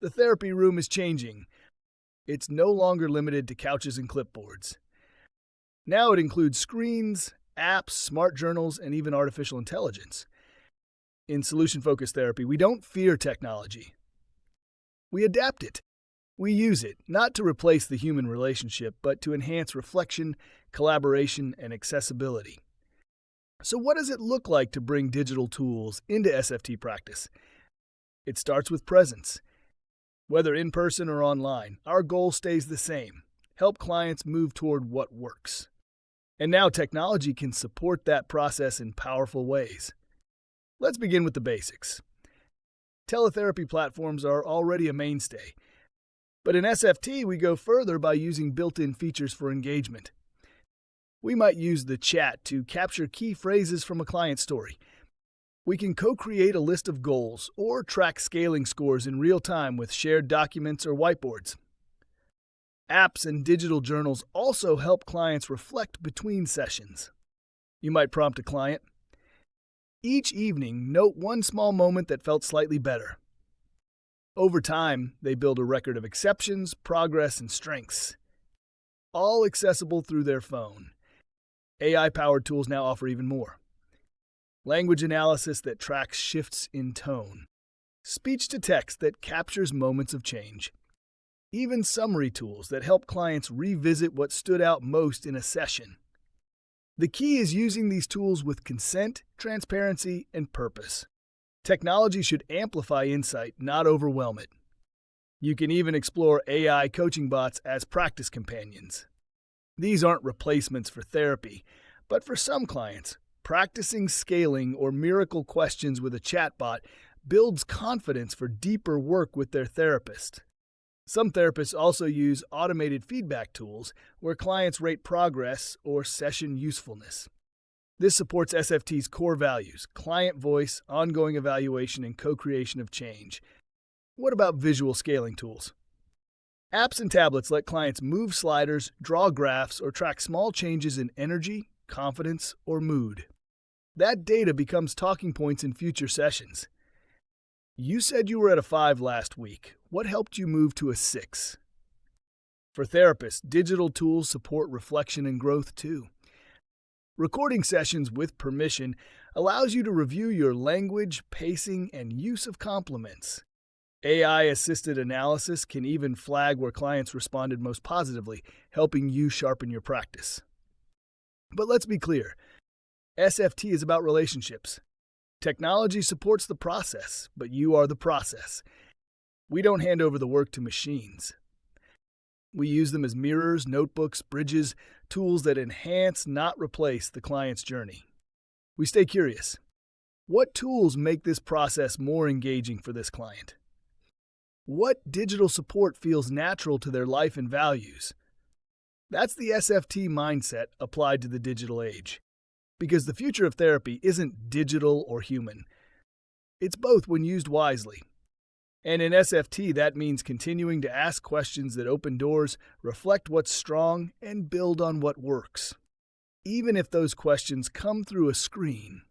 The therapy room is changing. It's no longer limited to couches and clipboards. Now it includes screens, apps, smart journals, and even artificial intelligence. In solution-focused therapy, we don't fear technology. We adapt it. We use it, not to replace the human relationship, but to enhance reflection, collaboration, and accessibility. So what does it look like to bring digital tools into SFT practice? It starts with presence. Whether in person or online, our goal stays the same: help clients move toward what works. And now technology can support that process in powerful ways. Let's begin with the basics. Teletherapy platforms are already a mainstay, but in SFT we go further by using built-in features for engagement. We might use the chat to capture key phrases from a client story. We can co-create a list of goals or track scaling scores in real time with shared documents or whiteboards. Apps and digital journals also help clients reflect between sessions. You might prompt a client, "Each evening, note one small moment that felt slightly better." Over time, they build a record of exceptions, progress, and strengths, all accessible through their phone. AI-powered tools now offer even more. Language analysis that tracks shifts in tone. Speech-to-text that captures moments of change. Even summary tools that help clients revisit what stood out most in a session. The key is using these tools with consent, transparency, and purpose. Technology should amplify insight, not overwhelm it. You can even explore AI coaching bots as practice companions. These aren't replacements for therapy, but for some clients, practicing scaling or miracle questions with a chatbot builds confidence for deeper work with their therapist. Some therapists also use automated feedback tools where clients rate progress or session usefulness. This supports SFT's core values: client voice, ongoing evaluation, and co-creation of change. What about visual scaling tools? Apps and tablets let clients move sliders, draw graphs, or track small changes in energy, confidence, or mood. That data becomes talking points in future sessions. You said you were at a 5 last week. What helped you move to a 6? For therapists, digital tools support reflection and growth too. Recording sessions with permission allows you to review your language, pacing, and use of compliments. AI-assisted analysis can even flag where clients responded most positively, helping you sharpen your practice. But let's be clear. SFT is about relationships. Technology supports the process, but you are the process. We don't hand over the work to machines. We use them as mirrors, notebooks, bridges, tools that enhance, not replace, the client's journey. We stay curious. What tools make this process more engaging for this client? What digital support feels natural to their life and values? That's the SFT mindset applied to the digital age. Because the future of therapy isn't digital or human. It's both when used wisely. And in SFT, that means continuing to ask questions that open doors, reflect what's strong, and build on what works. Even if those questions come through a screen.